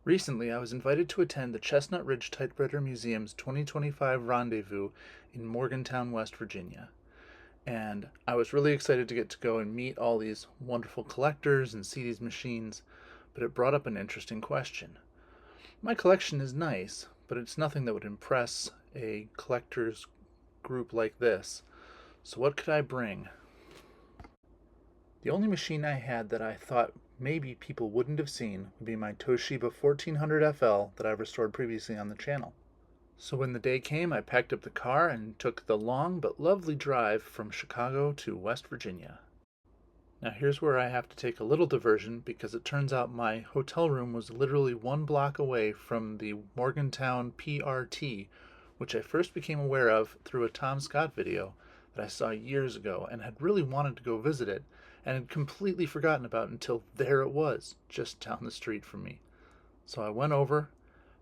Recently, I was invited to attend the Chestnut Ridge Typewriter Museum's 2025 Rendezvous in Morgantown, West Virginia. And I was really excited to get to go and meet all these wonderful collectors and see these machines, but it brought up an interesting question. My collection is nice, but it's nothing that would impress a collector's group like this. So what could I bring? The only machine I had that I thought maybe people wouldn't have seen would be my Toshiba 1400 FL that I've restored previously on the channel. So when the day came, I packed up the car and took the long but lovely drive from Chicago to West Virginia. Now here's where I have to take a little diversion because it turns out my hotel room was literally 1 block away from the Morgantown PRT, which I first became aware of through a Tom Scott video that I saw years ago and had really wanted to go visit it and had completely forgotten about until there it was, just down the street from me. So I went over,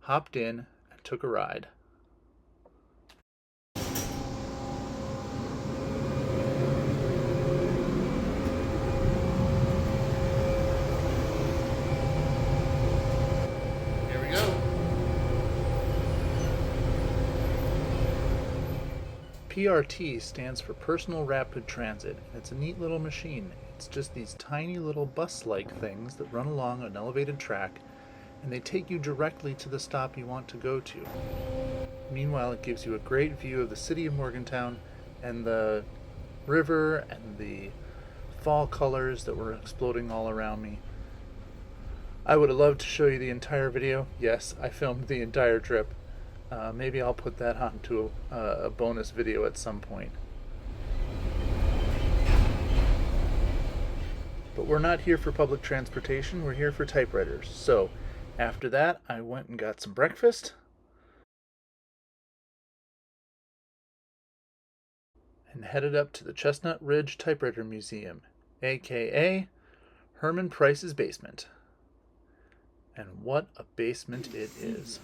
hopped in, and took a ride. Here we go. PRT stands for Personal Rapid Transit, and it's a neat little machine. It's just these tiny little bus-like things that run along an elevated track, and they take you directly to the stop you want to go to. Meanwhile, it gives you a great view of the city of Morgantown and the river and the fall colors that were exploding all around me. I would have loved to show you the entire video. Yes, I filmed the entire trip. Maybe I'll put that onto a bonus video at some point. But we're not here for public transportation, we're here for typewriters. So after that, I went and got some breakfast and headed up to the Chestnut Ridge Typewriter Museum, aka Herman Price's basement. And what a basement it is.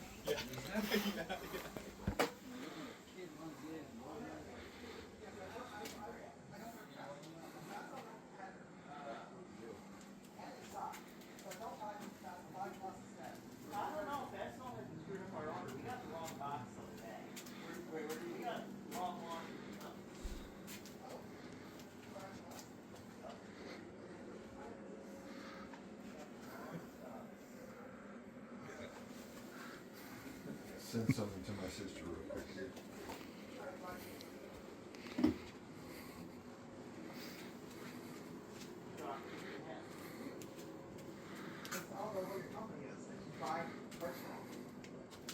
Send something to my sister real quick here.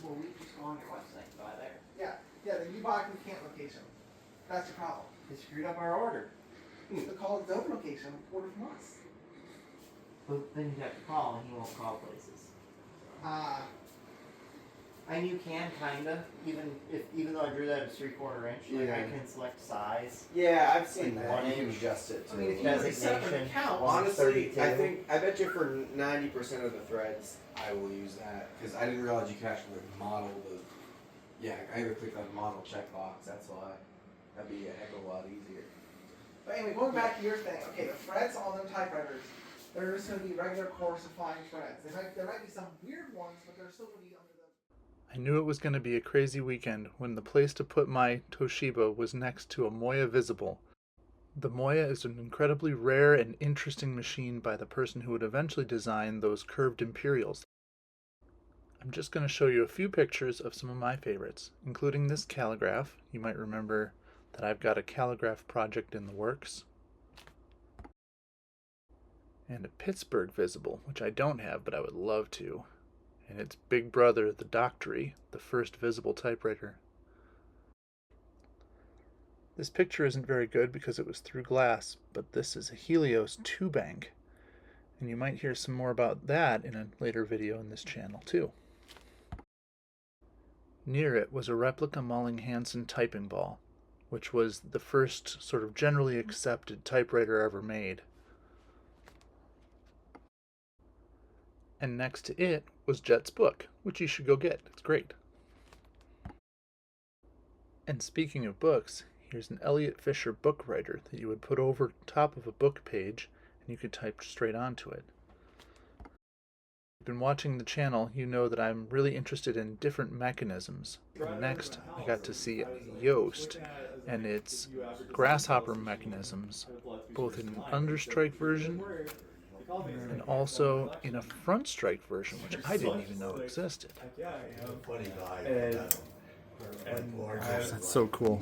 Well, we just go on your website and buy there. Yeah, then you buy from the Kent location. That's your problem. They screwed up our order. You have to call the Dover location, order from us. But then you have to call and he won't call places. And you can kinda, even though I drew that as 3/4 inch, like Yeah. I can select size. Yeah, I've seen Like that. 1 You can inch. adjust it I mean, if too. you already set up an Designation. account, Honestly, 32. I bet you for 90% of the threads, I will use that because I didn't realize you could actually model the. Yeah, I had to click on the model checkbox. That's why. That'd be a heck of a lot easier. But anyway, going back to your thing, okay, the threads on them typewriters, they're just going to be regular corsifying threads. There might be some weird ones, but they're still going to be under the. I knew it was going to be a crazy weekend when the place to put my Toshiba was next to a Moya Visible. The Moya is an incredibly rare and interesting machine by the person who would eventually design those curved imperials. I'm just going to show you a few pictures of some of my favorites, including this calligraph. You might remember that I've got a calligraph project in the works. And a Pittsburgh Visible, which I don't have, but I would love to. And its big brother, the Doctory, the first visible typewriter. This picture isn't very good because it was through glass, but this is a Helios 2-bank. And you might hear some more about that in a later video in this channel too. Near it was a replica Malling-Hansen typing ball, which was the first sort of generally accepted typewriter ever made. And next to it was Jet's book, which you should go get. It's great. And speaking of books, here's an Elliot Fisher book writer that you would put over top of a book page and you could type straight onto it. Been watching the channel, you know that I'm really interested in different mechanisms. Next, I got to see Yoast and its grasshopper mechanisms, both in an understrike version and also in a front strike version, which I didn't even know existed. That's so cool.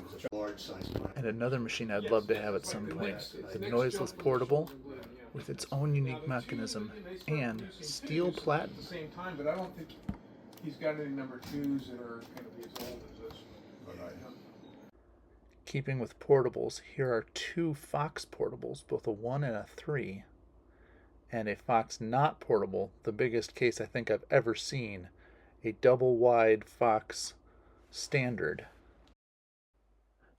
And another machine I'd love to have at some point, the noiseless portable, with its own unique mechanism and steel platen. At the same time, but I don't think he's got any number 2s that are going to be as old as this one. But Keeping with portables, here are 2 Fox portables, both a 1 and a 3, and a Fox not portable, the biggest case I think I've ever seen, a double wide Fox standard.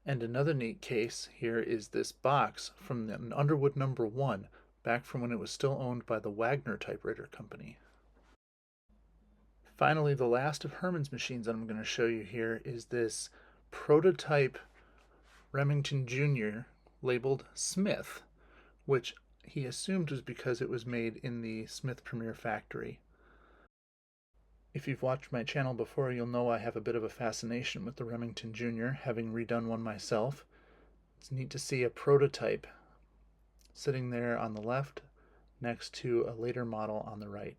And another neat case here is this box from an Underwood number 1, back from when it was still owned by the Wagner Typewriter Company. Finally, the last of Herman's machines that I'm going to show you here is this prototype Remington Jr. labeled Smith, which he assumed was because it was made in the Smith Premier factory. If you've watched my channel before, you'll know I have a bit of a fascination with the Remington Jr., having redone one myself. It's neat to see a prototype sitting there on the left next to a later model on the right.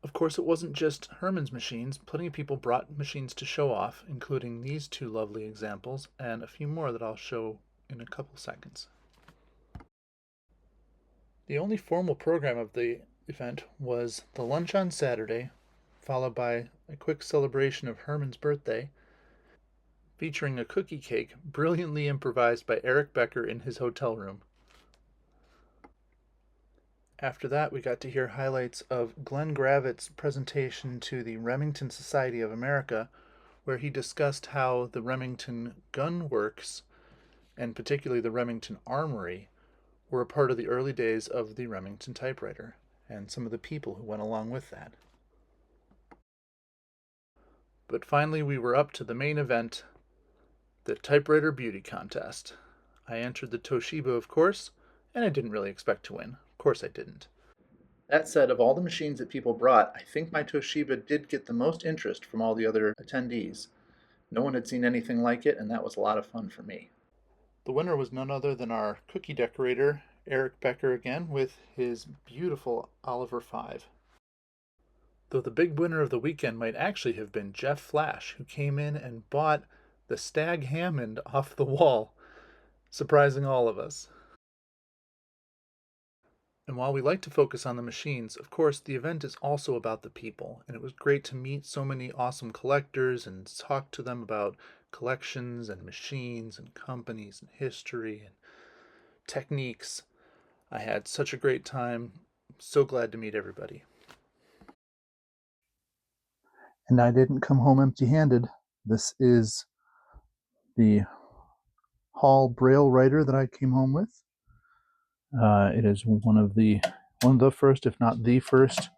Of course, it wasn't just Herman's machines. Plenty of people brought machines to show off, including these 2 lovely examples and a few more that I'll show in a couple seconds. The only formal program of the event was the lunch on Saturday, followed by a quick celebration of Herman's birthday, featuring a cookie cake brilliantly improvised by Eric Becker in his hotel room. After that, we got to hear highlights of Glenn Gravitt's presentation to the Remington Society of America, where he discussed how the Remington Gun Works, and particularly the Remington Armory, were a part of the early days of the Remington typewriter, and some of the people who went along with that. But finally, we were up to the main event, the Typewriter Beauty Contest. I entered the Toshiba, of course, and I didn't really expect to win. Of course I didn't. That said, of all the machines that people brought, I think my Toshiba did get the most interest from all the other attendees. No one had seen anything like it, and that was a lot of fun for me. The winner was none other than our cookie decorator, Eric Becker again, with his beautiful Oliver 5. Though the big winner of the weekend might actually have been Jeff Flash, who came in and bought the Stag Hammond off the wall, surprising all of us. And while we like to focus on the machines, of course, the event is also about the people, and it was great to meet so many awesome collectors and talk to them about collections and machines and companies and history and techniques. I had such a great time. So glad to meet everybody. And I didn't come home empty-handed. This is the Hall Braille writer that I came home with. It is one of the first, if not the first,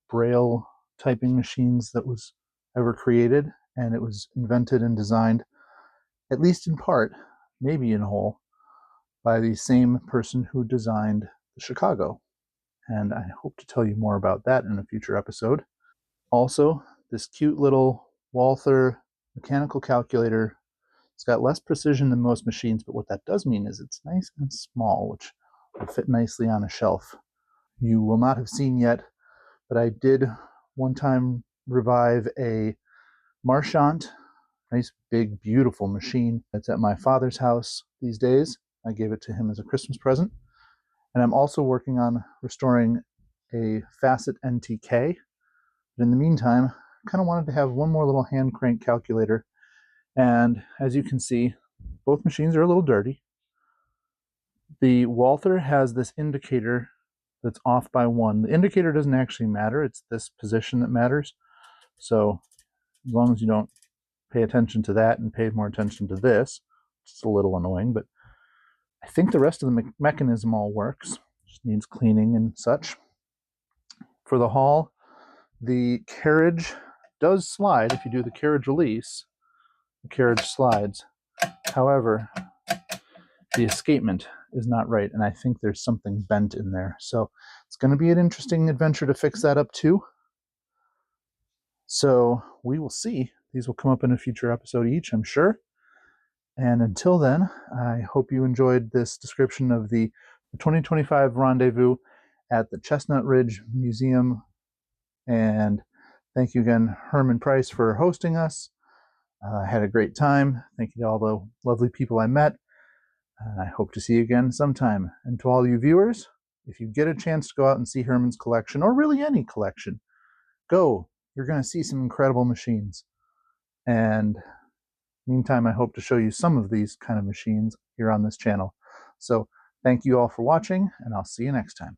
Braille typing machines that was ever created, and it was invented and designed, at least in part, maybe in whole, by the same person who designed the Chicago. And I hope to tell you more about that in a future episode. Also, this cute little Walther mechanical calculator. It's got less precision than most machines, but what that does mean is it's nice and small, which will fit nicely on a shelf. You will not have seen yet, but I did one time revive a Marchant, nice big beautiful machine that's at my father's house these days. I gave it to him as a Christmas present. And I'm also working on restoring a Facet NTK. But in the meantime, I kind of wanted to have one more little hand crank calculator. And as you can see, both machines are a little dirty. The Walther has this indicator that's off by 1. The indicator doesn't actually matter. It's this position that matters. So as long as you don't pay attention to that and pay more attention to this, it's a little annoying, but I think the rest of the mechanism all works. Just needs cleaning and such. For the Hall, the carriage does slide. If you do the carriage release, the carriage slides. However, the escapement is not right, and I think there's something bent in there. So it's going to be an interesting adventure to fix that up too. So we will see. These will come up in a future episode each, I'm sure. And until then, I hope you enjoyed this description of the 2025 Rendezvous at the Chestnut Ridge Museum. And thank you again, Herman Price, for hosting us. I had a great time. Thank you to all the lovely people I met. And I hope to see you again sometime. And to all you viewers, if you get a chance to go out and see Herman's collection, or really any collection, go. You're going to see some incredible machines. And meantime, I hope to show you some of these kind of machines here on this channel. So thank you all for watching, and I'll see you next time.